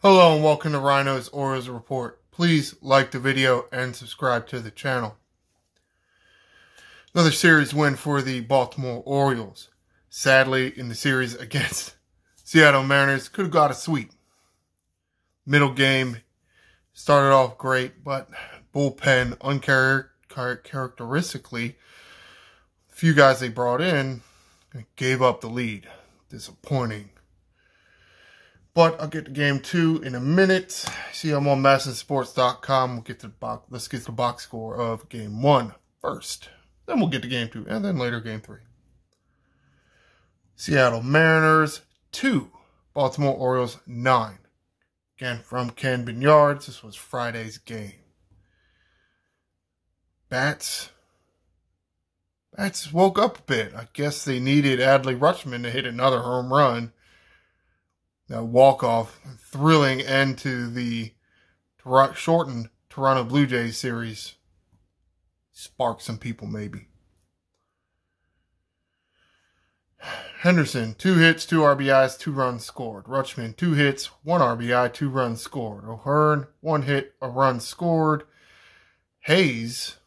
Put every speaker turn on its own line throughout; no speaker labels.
Hello and welcome to Ryno's Orioles Report. Please like the video and subscribe to the channel. Another series win for the Baltimore Orioles. Sadly, in the series against Seattle Mariners, could have got a sweep. Middle game started off great, but bullpen uncharacteristically, a few guys they brought in gave up the lead. Disappointing. But I'll get to game two in a minute. See, I'm on MASNsports.com. We'll get to the box. Let's get to the box score of game one first. Then we'll get to game two, and then later game three. Seattle Mariners 2, Baltimore Orioles 9. Again, from Camden Yards. This was Friday's game. Bats woke up a bit. I guess they needed Adley Rutschman to hit another home run. That walk-off, thrilling end to the shortened Toronto Blue Jays series. Sparked some people, maybe. Henderson, 2 hits, 2 RBIs, 2 runs scored. Rutschman, 2 hits, 1 RBI, 2 runs scored. O'Hearn, 1 hit, a run scored. Hayes,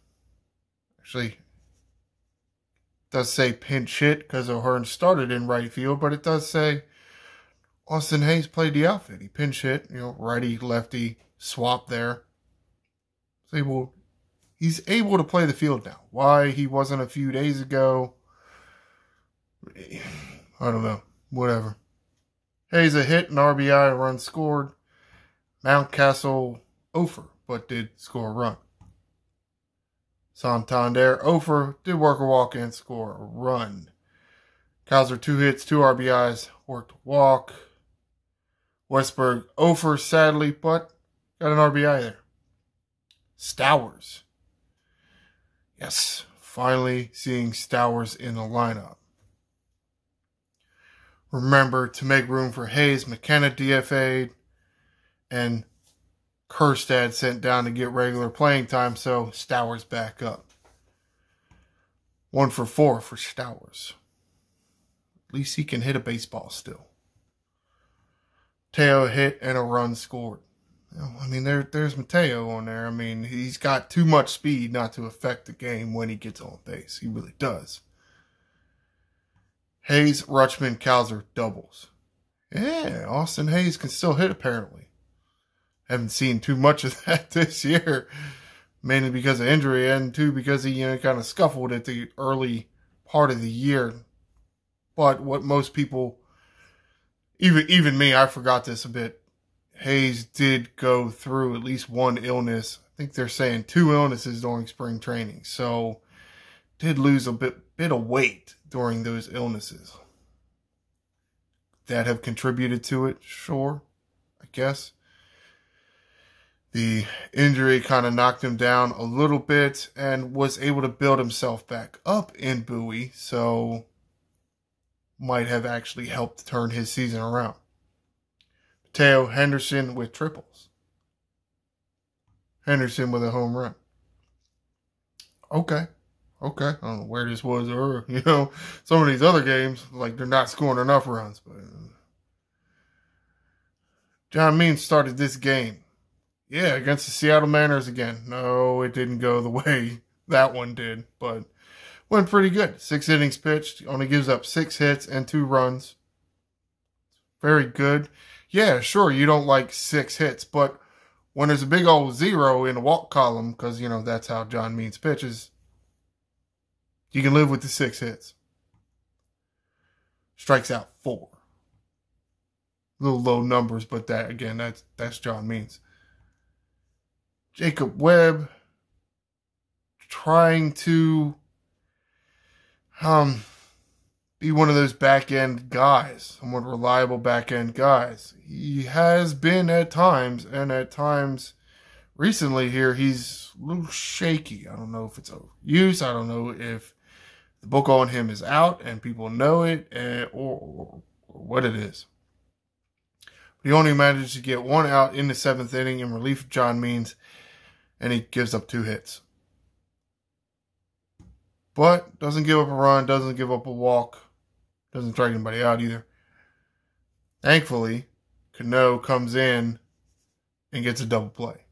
actually, does say pinch hit because O'Hearn started in right field, but it does say Austin Hayes played the outfit. He pinch hit, righty, lefty, swap there. He's able to play the field now. Why he wasn't a few days ago, I don't know. Whatever. Hayes a hit, an RBI, a run scored. Mountcastle, 0 but did score a run. Santander, 0 did work a walk and score a run. Kaiser, 2 hits, 2 RBIs, worked a walk. Westberg 0 sadly, but got an RBI there. Stowers. Yes, finally seeing Stowers in the lineup. Remember to make room for Hayes, McKenna DFA'd, and Kerstad sent down to get regular playing time, so Stowers back up. 1 for 4 for Stowers. At least he can hit a baseball still. Mateo hit and a run scored. I mean, there's Mateo on there. I mean, he's got too much speed not to affect the game when he gets on base. He really does. Hayes, Rutschman, Kaiser doubles. Yeah, Austin Hayes can still hit apparently. Haven't seen too much of that this year. Mainly because of injury and too because he kind of scuffled at the early part of the year. But what most people, even me, I forgot this a bit. Hayes did go through at least one illness. I think they're saying 2 illnesses during spring training. So did lose a bit of weight during those illnesses. That have contributed to it, sure, I guess. The injury kind of knocked him down a little bit and was able to build himself back up in Bowie. So might have actually helped turn his season around. Mateo Henderson with triples. Henderson with a home run. Okay. I don't know where this was or, some of these other games, like they're not scoring enough runs. But John Means started this game. Yeah, against the Seattle Mariners again. No, it didn't go the way that one did, but went pretty good. 6 innings pitched. Only gives up 6 hits and 2 runs. Very good. Yeah, sure, you don't like 6 hits, but when there's a big old 0 in the walk column, because, that's how John Means pitches, you can live with the 6 hits. Strikes out 4. Little low numbers, but that, again, that's John Means. Jacob Webb trying to be one of those back-end guys, somewhat reliable back-end guys. He has been at times, and at times recently here, he's a little shaky. I don't know if it's overuse. I don't know if the book on him is out and people know it, or what it is. But he only managed to get 1 out in the 7th inning in relief of John Means, and he gives up 2 hits. But doesn't give up a run, doesn't give up a walk, doesn't strike anybody out either. Thankfully, Cano comes in and gets a double play.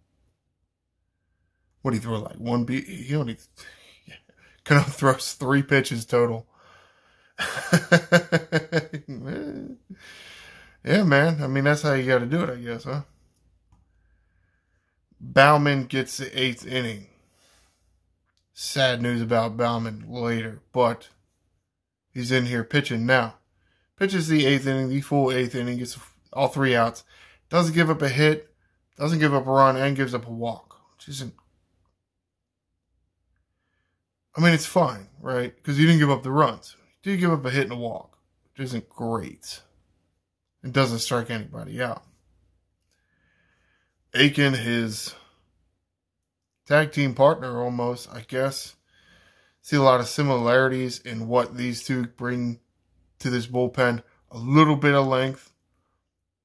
What do you throw, like one beat? He only Cano throws 3 pitches total. Yeah, man. I mean, that's how you got to do it, I guess, huh? Bauman gets the 8th inning. Sad news about Bauman later, but he's in here pitching now. Pitches the 8th inning, the full 8th inning, gets all 3 outs. Doesn't give up a hit, doesn't give up a run, and gives up a walk, which isn't... I mean, it's fine, right? Because you didn't give up the runs. You did give up a hit and a walk, which isn't great. It doesn't strike anybody out. Aiken, his tag team partner almost, I guess. See a lot of similarities in what these two bring to this bullpen. A little bit of length.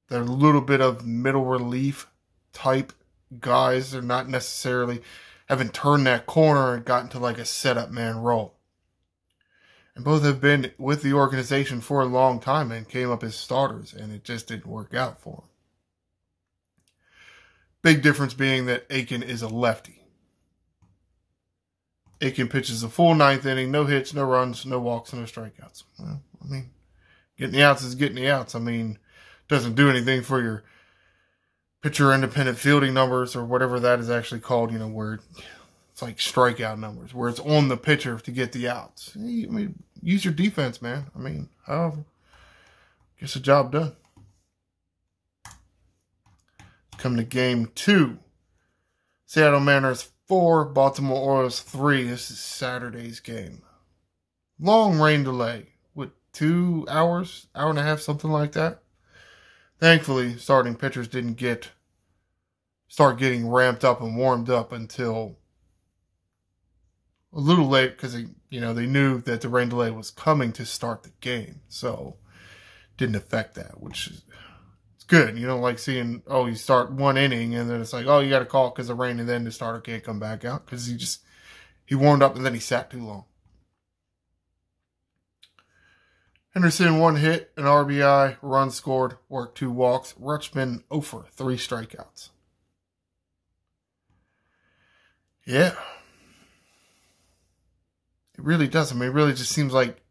They're a little bit of middle relief type guys. They're not necessarily... haven't turned that corner and gotten to like a setup man role. And both have been with the organization for a long time and came up as starters, and it just didn't work out for them. Big difference being that Aiken is a lefty. Aiken pitches a full 9th inning, no hits, no runs, no walks, no strikeouts. Well, I mean, getting the outs is getting the outs. I mean, doesn't do anything for your pitcher independent fielding numbers or whatever that is actually called, you know, where it's like strikeout numbers, where it's on the pitcher to get the outs. I mean, use your defense, man. I mean, however, gets the job done. Come to game 2. Seattle Mariners 4, Baltimore Orioles 3. This is Saturday's game. Long rain delay. What, 2 hours? Hour and a half, something like that? Thankfully, starting pitchers didn't start getting ramped up and warmed up until a little late because they knew that the rain delay was coming to start the game. So, didn't affect that, which is good. You don't like seeing, you start 1 inning and then it's like, you got to call because of rain and then the starter can't come back out because he warmed up and then he sat too long. Henderson 1 hit, an RBI, run scored, worked 2 walks. Rutschman 0 for 3 strikeouts. Yeah. It really does. I mean, it really just seems like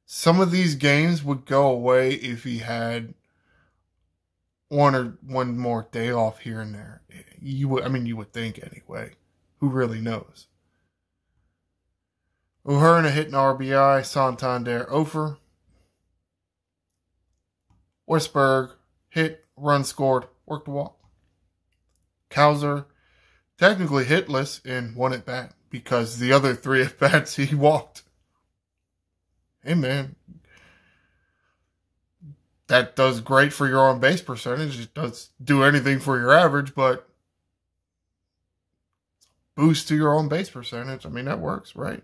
some of these games would go away if he had one more day off here and there. You would think anyway. Who really knows? O'Hearn a hit and RBI. Santander 0 for. Westberg hit, run scored, worked a walk. Cowser technically hitless in 1 at bat because the other 3 at bats he walked. Hey man, that does great for your on base percentage. It does do anything for your average, but boost to your on base percentage. I mean, that works, right?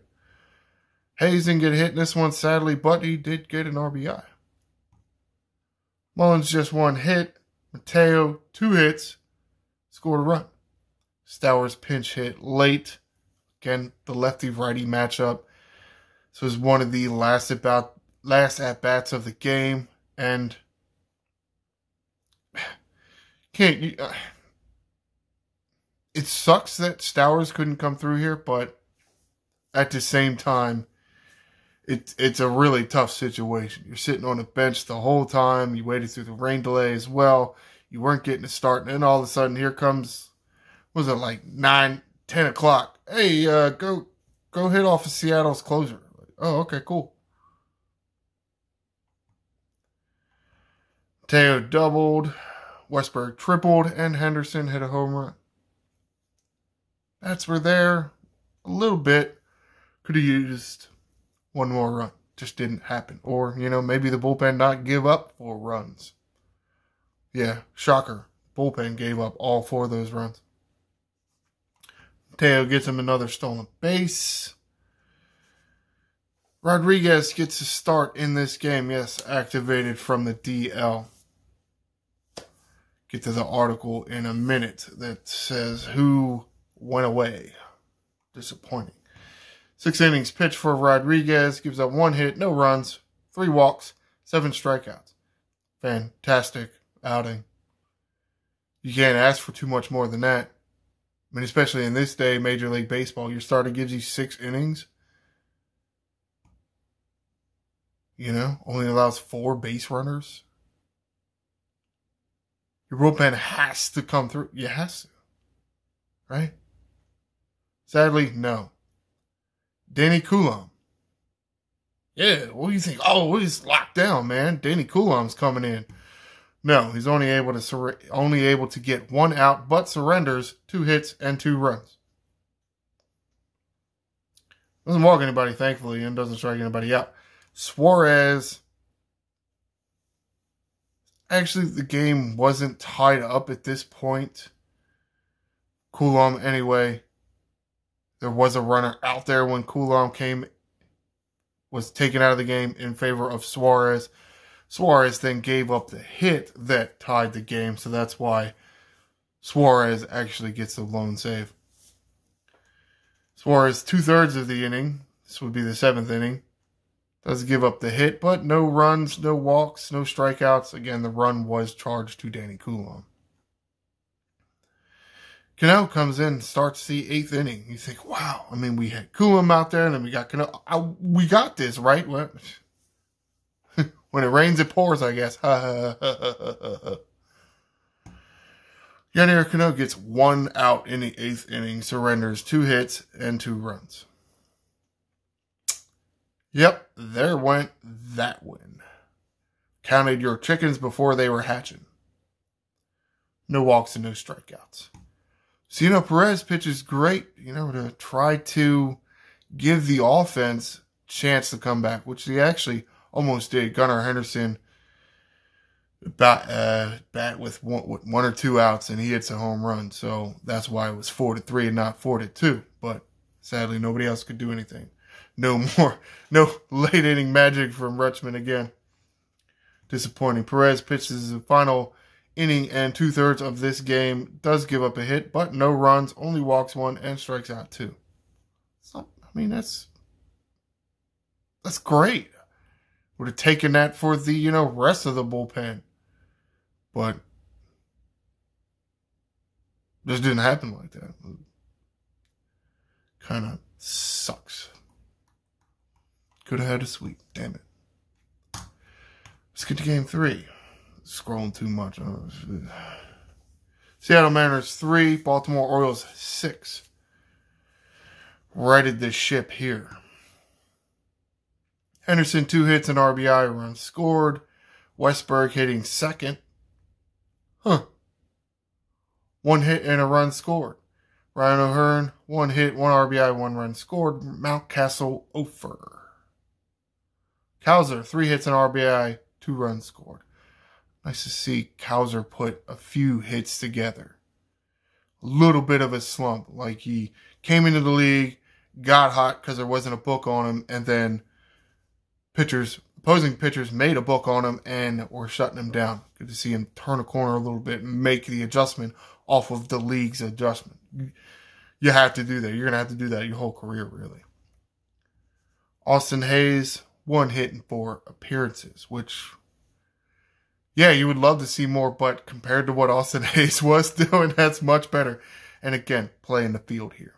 Hayes didn't get hit in this one, sadly, but he did get an RBI. Mullins just 1 hit. Mateo 2 hits. Scored a run. Stowers pinch hit late. Again, the lefty-righty matchup. This was one of the last at-bats of the game. And it sucks that Stowers couldn't come through here, but at the same time, it's a really tough situation. You're sitting on a bench the whole time. You waited through the rain delay as well. You weren't getting a start. And then all of a sudden, here comes, was it like 9, 10 o'clock? Hey, go hit off of Seattle's closer. Oh, okay, cool. Mateo doubled. Westberg tripled. And Henderson hit a home run. Bats were there a little bit. Could have used 1 more run. Just didn't happen. Or, maybe the bullpen not give up 4 runs. Yeah, shocker. Bullpen gave up all 4 of those runs. Mateo gets him another stolen base. Rodriguez gets a start in this game. Yes, activated from the DL. Get to the article in a minute that says who went away. Disappointing. 6 innings pitched for Rodriguez. Gives up 1 hit, no runs, 3 walks, 7 strikeouts. Fantastic outing. You can't ask for too much more than that. I mean, especially in this day, Major League Baseball, your starter gives you 6 innings. You know, only allows 4 base runners. Your bullpen has to come through. You has to. Right? Sadly, no. Danny Coulomb. Yeah, what do you think? Oh, he's locked down, man. Danny Coulomb's coming in. No, he's only able to get 1 out, but surrenders 2 hits and 2 runs. Doesn't walk anybody, thankfully, and doesn't strike anybody out. Suarez. Actually, the game wasn't tied up at this point. Coulomb, anyway. There was a runner out there when Coulomb was taken out of the game in favor of Suarez. Suarez then gave up the hit that tied the game, so that's why Suarez actually gets the lone save. Suarez, 2/3 of the inning. This would be the 7th inning. Does give up the hit, but no runs, no walks, no strikeouts. Again, the run was charged to Danny Coulomb. Cano comes in, starts the 8th inning. You think, wow, I mean, we had Coulomb out there, and then we got Cano. We got this, right? What? When it rains, it pours, I guess. Yadier Cano gets 1 out in the 8th inning, surrenders 2 hits and 2 runs. Yep, there went that win. Counted your chickens before they were hatching. No walks and no strikeouts. Cino Perez pitches great, to try to give the offense a chance to come back, which he actually almost did. Gunnar Henderson bat with 1 or 2 outs, and he hits a home run. So that's why it was 4-3 and not 4-2. But sadly, nobody else could do anything. No late inning magic from Rutschman again. Disappointing. Perez pitches the final inning and 2/3 of this game. Does give up a hit, but no runs, only walks 1 and strikes out 2. So, I mean, that's great. Would have taken that for the, rest of the bullpen. But this didn't happen like that. Kind of sucks. Could have had a sweep. Damn it. Let's get to game 3. Scrolling too much. Seattle Mariners 3, Baltimore Orioles 6. Righted this ship here. Henderson, 2 hits and RBI, runs scored. Westberg hitting 2nd. 1 hit and a run scored. Ryno Hearn, 1 hit, 1 RBI, 1 run scored. Mountcastle, Ofer. Cowser, 3 hits and RBI, 2 runs scored. Nice to see Cowser put a few hits together. A little bit of a slump. Like he came into the league, got hot because there wasn't a book on him, and then opposing pitchers made a book on him and were shutting him down. Good to see him turn a corner a little bit and make the adjustment off of the league's adjustment. You have to do that. You're going to have to do that your whole career, really. Austin Hayes, 1 hit and 4 appearances, which, yeah, you would love to see more, but compared to what Austin Hayes was doing, that's much better. And again, playing the field here.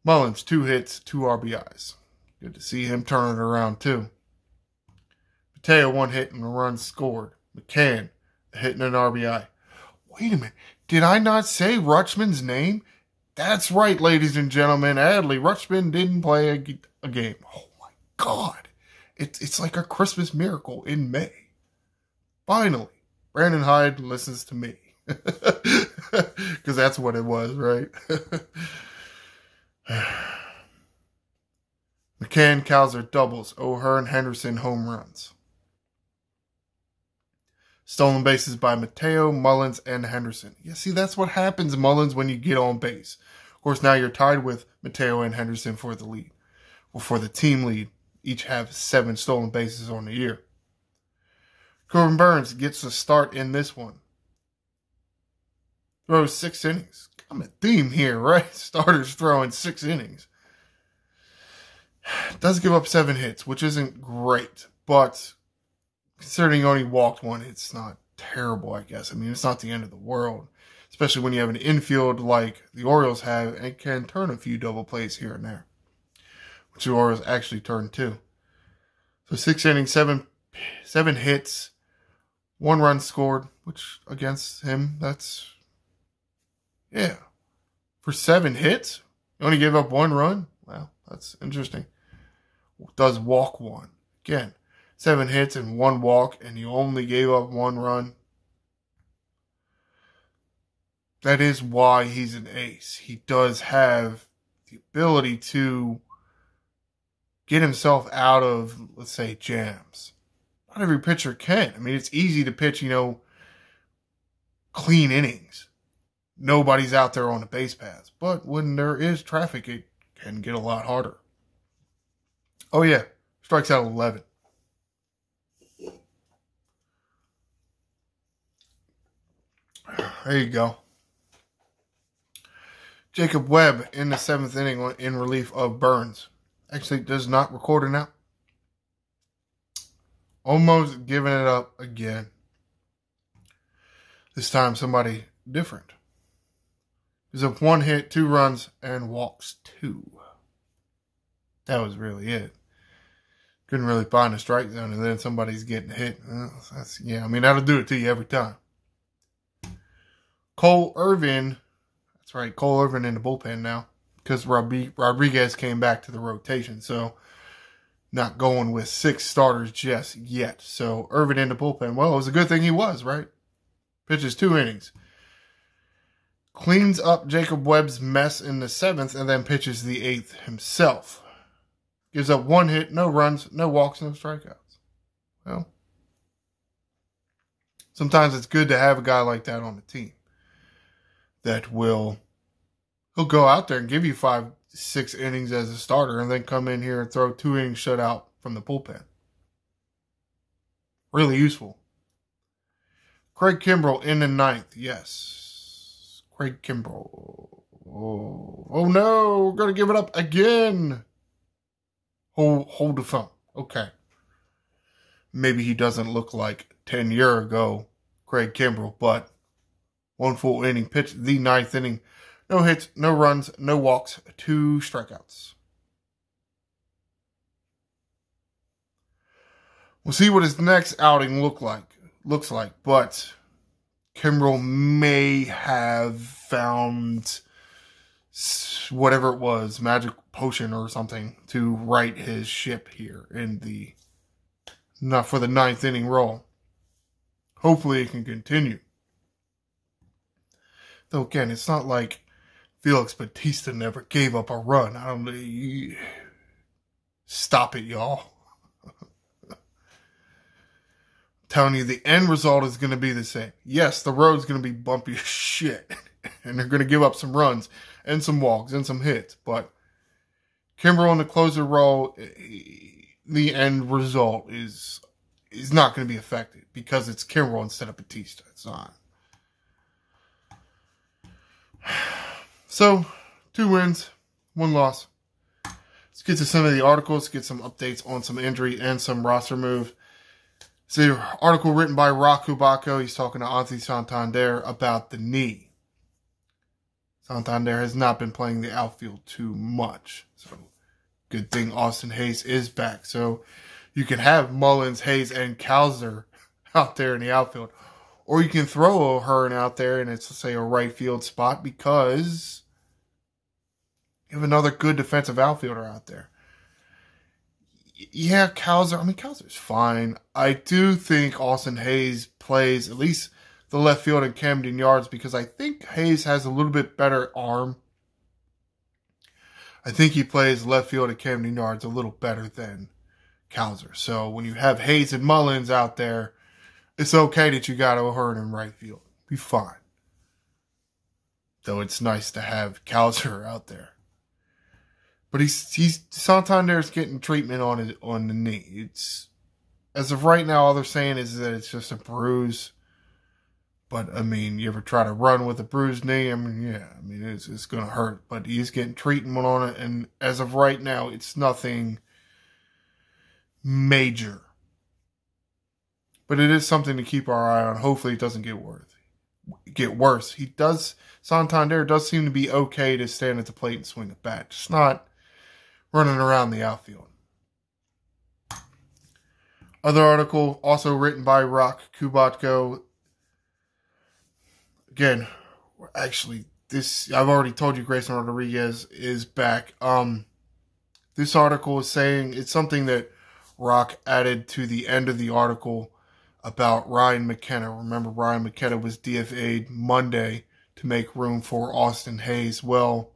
Mullins, 2 hits, 2 RBIs. Good to see him turn it around, too. Mateo, 1 hit and a run scored. McCann, a hit and an RBI. Wait a minute. Did I not say Rutschman's name? That's right, ladies and gentlemen. Adley Rutschman didn't play a game. Oh, my God. It's like a Christmas miracle in May. Finally, Brandon Hyde listens to me. Because that's what it was, right? McCann, Cowser doubles. O'Hearn, Henderson home runs. Stolen bases by Mateo, Mullins, and Henderson. Yeah, see, that's what happens, Mullins, when you get on base. Of course, now you're tied with Mateo and Henderson for the lead. Or for the team lead. Each have 7 stolen bases on the year. Corbin Burns gets a start in this one. Throws 6 innings. I'm a theme here, right? Starters throwing 6 innings. Does give up 7 hits, which isn't great. But considering he only walked 1, it's not terrible, I guess. I mean, it's not the end of the world, especially when you have an infield like the Orioles have and can turn a few double plays here and there, which the Orioles actually turned too. So 6 innings, seven hits, 1 run scored, which against him, that's, yeah. For 7 hits, you only gave up 1 run? Wow, that's interesting. Does walk 1. Again, 7 hits and 1 walk, and you only gave up 1 run. That is why he's an ace. He does have the ability to get himself out of, let's say, jams. Not every pitcher can. I mean, it's easy to pitch, clean innings. Nobody's out there on the base paths. But when there is traffic, it can get a lot harder. Oh, yeah. Strikes out 11. There you go. Jacob Webb in the 7th inning in relief of Burns. Actually does not record it out. Almost giving it up again. This time somebody different. Gives up 1 hit, 2 runs, and walks 2. That was really it. Couldn't really find a strike zone, and then somebody's getting hit. That'll do it to you every time. Cole Irvin. That's right, Cole Irvin in the bullpen now. Because Rodriguez came back to the rotation. So, not going with 6 starters just yet. So, Irvin in the bullpen. Well, it was a good thing he was, right? Pitches 2 innings. Cleans up Jacob Webb's mess in the 7th and then pitches the 8th himself. Gives up 1 hit, no runs, no walks, no strikeouts. Well, sometimes it's good to have a guy like that on the team that he'll go out there and give you 5-6 innings as a starter and then come in here and throw 2 innings shutout from the bullpen. Really useful. Craig Kimbrell in the 9th. Yes. Craig Kimbrell. Oh no. We're going to give it up again. Hold the phone. Okay. Maybe he doesn't look like 10 years ago Craig Kimbrell, but 1 full inning pitch, the 9th inning. No hits, no runs, no walks, 2 strikeouts. We'll see what his next outing looks like, but Kimbrell may have found whatever it was, magic potion or something, to right his ship here not for the 9th inning role. Hopefully it can continue. Though again, it's not like Felix Bautista never gave up a run. I don't know. Stop it, y'all. I'm telling you, the end result is going to be the same. Yes, the road's going to be bumpy as shit. And they're going to give up some runs and some walks and some hits. But Kimbrell in the closer role, the end result is not going to be affected because it's Kimbrell instead of Bautista. It's not. So, 2 wins, 1 loss. Let's get to some of the articles, get some updates on some injury and some roster move. It's an article written by Rock Kubaco. He's talking to Anthony Santander about the knee. Santander has not been playing the outfield too much. So, good thing Austin Hayes is back. So, you can have Mullins, Hayes, and Kowser out there in the outfield. Or you can throw O'Hearn out there and it's, let's say, a right field spot because you have another good defensive outfielder out there. Yeah, Kowser's fine. I do think Austin Hayes plays at least the left field in Camden Yards because I think Hayes has a little bit better arm. I think he plays left field at Camden Yards a little better than Kowser. So when you have Hayes and Mullins out there, it's okay that you got O'Hearn in right field. Be fine. Though it's nice to have Kowser out there. But Santander's getting treatment on the knee. It's, as of right now, all they're saying is that it's just a bruise. But, I mean, you ever try to run with a bruised knee? I mean, yeah. I mean, it's going to hurt. But he's getting treatment on it. And as of right now, it's nothing major. But it is something to keep our eye on. Hopefully it doesn't get worse. Santander does seem to be okay to stand at the plate and swing a bat. Just not running around the outfield. Other article, also written by Rock Kubatko. Again, actually, I've already told you Grayson Rodriguez is back. This article is saying it's something that Rock added to the end of the article about Ryan McKenna. Remember, Ryan McKenna was DFA'd Monday to make room for Austin Hayes. Well,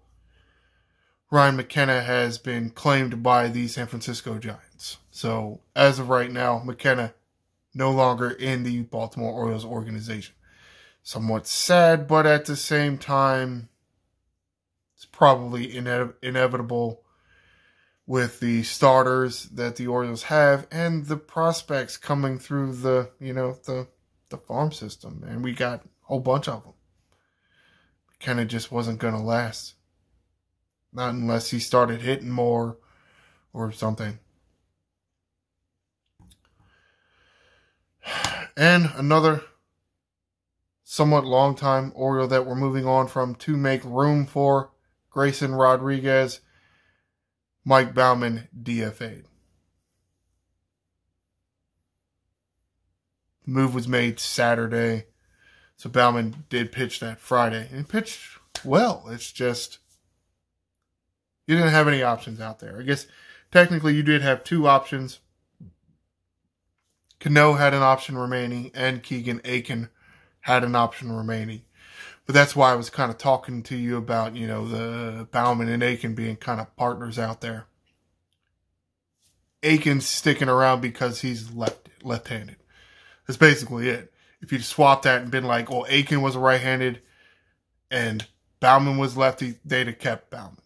Ryan McKenna has been claimed by the San Francisco Giants. So, as of right now, McKenna no longer in the Baltimore Orioles organization. Somewhat sad, but at the same time, it's probably inevitable with the starters that the Orioles have and the prospects coming through the farm system. And we got a whole bunch of them. McKenna just wasn't going to last. Not unless he started hitting more or something. And another somewhat long-time Oriole that we're moving on from to make room for Grayson Rodriguez, Mike Baumann DFA'd. The move was made Saturday, so Baumann did pitch that Friday. And he pitched well. It's just, you didn't have any options out there. I guess technically you did have two options. Cano had an option remaining, and Keegan Aiken had an option remaining. But that's why I was kind of talking to you about, the Baumann and Aiken being kind of partners out there. Aiken's sticking around because he's left-handed. That's basically it. If you swap that and been like, well, Aiken was right-handed and Baumann was lefty, they'd have kept Baumann.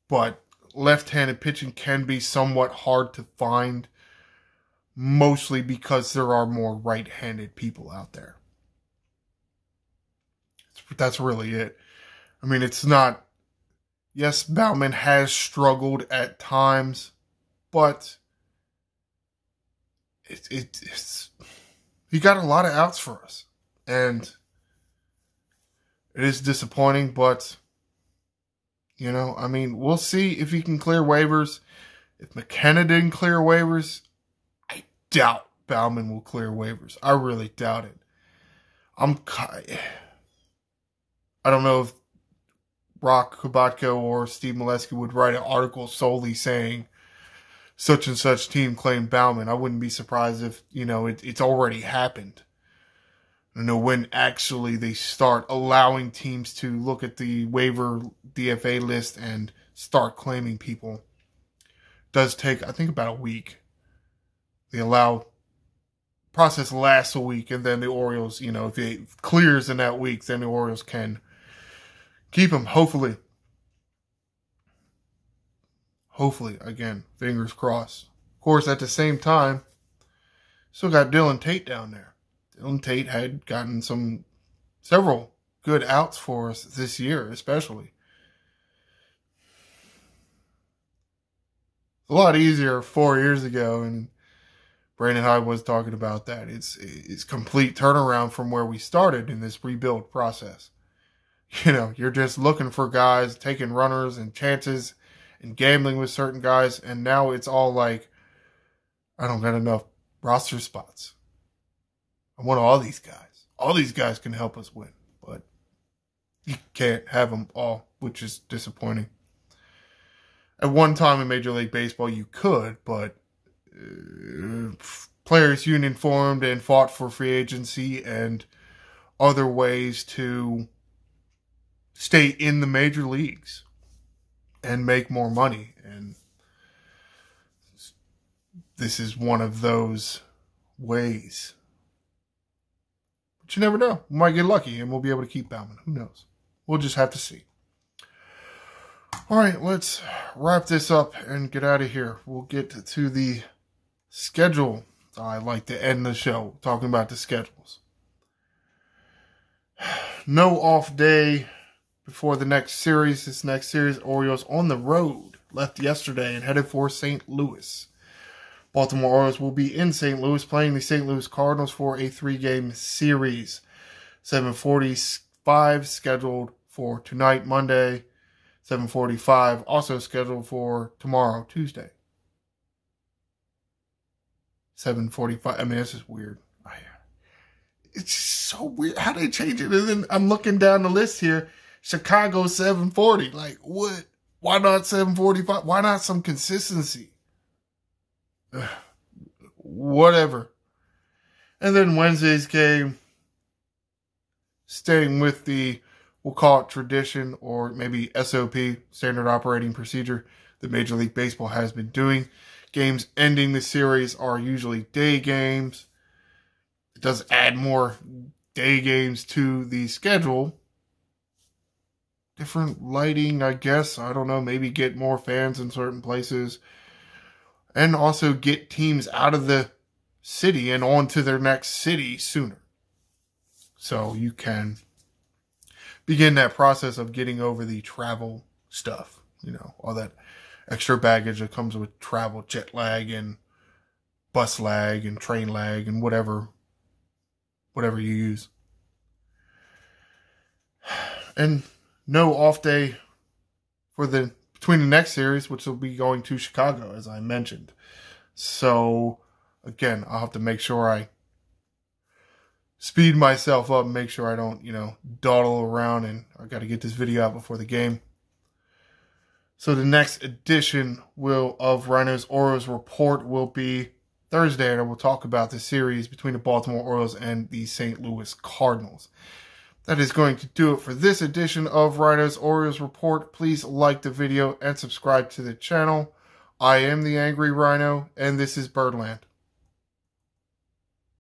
But left-handed pitching can be somewhat hard to find, mostly because there are more right-handed people out there. That's really it. I mean, it's not... Yes, Baumann has struggled at times, but it's he got a lot of outs for us. And it is disappointing, but, we'll see if he can clear waivers. If McKenna didn't clear waivers, I doubt Baumann will clear waivers. I really doubt it. I don't know if Rock Kubatko or Steve Molesky would write an article solely saying such and such team claimed Baumann. I wouldn't be surprised if, it's already happened. I don't know when actually they start allowing teams to look at the waiver DFA list and start claiming people. It does take, I think, about a week. They allow process lasts a week, and then the Orioles, if it clears in that week, then the Orioles can keep him, hopefully. Hopefully, again, fingers crossed. Of course, at the same time, still got Dylan Tate down there. Dylan Tate had gotten several good outs for us this year, especially. A lot easier 4 years ago, and Brandon Hyde was talking about that. It's complete turnaround from where we started in this rebuild process. You're just looking for guys, taking runners and chances and gambling with certain guys. And now it's all like, I don't got enough roster spots. I want all these guys. All these guys can help us win. But you can't have them all, which is disappointing. At one time in Major League Baseball, you could, but players union formed and fought for free agency and other ways to stay in the major leagues and make more money. And this is one of those ways. But you never know. We might get lucky and we'll be able to keep Baumann. Who knows? We'll just have to see. All right, let's wrap this up and get out of here. We'll get to the schedule. I like to end the show talking about the schedules. No off day before the next series. This next series, Orioles on the road. Left yesterday and headed for St. Louis. Baltimore Orioles will be in St. Louis playing the St. Louis Cardinals for a 3-game series. 7:45 scheduled for tonight, Monday. 7:45 also scheduled for tomorrow, Tuesday. 7:45. I mean, this is weird. It's so weird how they change it. And then I'm looking down the list here. Chicago 7:40. Like, what? Why not 7:45? Why not some consistency? Whatever. And then Wednesday's game, staying with the, we'll call it tradition or maybe SOP, standard operating procedure, that Major League Baseball has been doing. Games ending the series are usually day games. It does add more day games to the schedule. Different lighting, I guess. I don't know. Maybe get more fans in certain places. And also get teams out of the city and on to their next city sooner. So you can begin that process of getting over the travel stuff. You know, all that extra baggage that comes with travel, jet lag and bus lag and train lag and whatever you use. And no off day for between the next series, which will be going to Chicago, as I mentioned. So, again, I'll have to make sure I speed myself up and make sure I don't, dawdle around, and I got to get this video out before the game. So the next edition of Ryno's Orioles Report will be Thursday, and we'll talk about the series between the Baltimore Orioles and the St. Louis Cardinals. That is going to do it for this edition of Ryno's Orioles Report. Please like the video and subscribe to the channel. I am the Angry Ryno, and this is Birdland.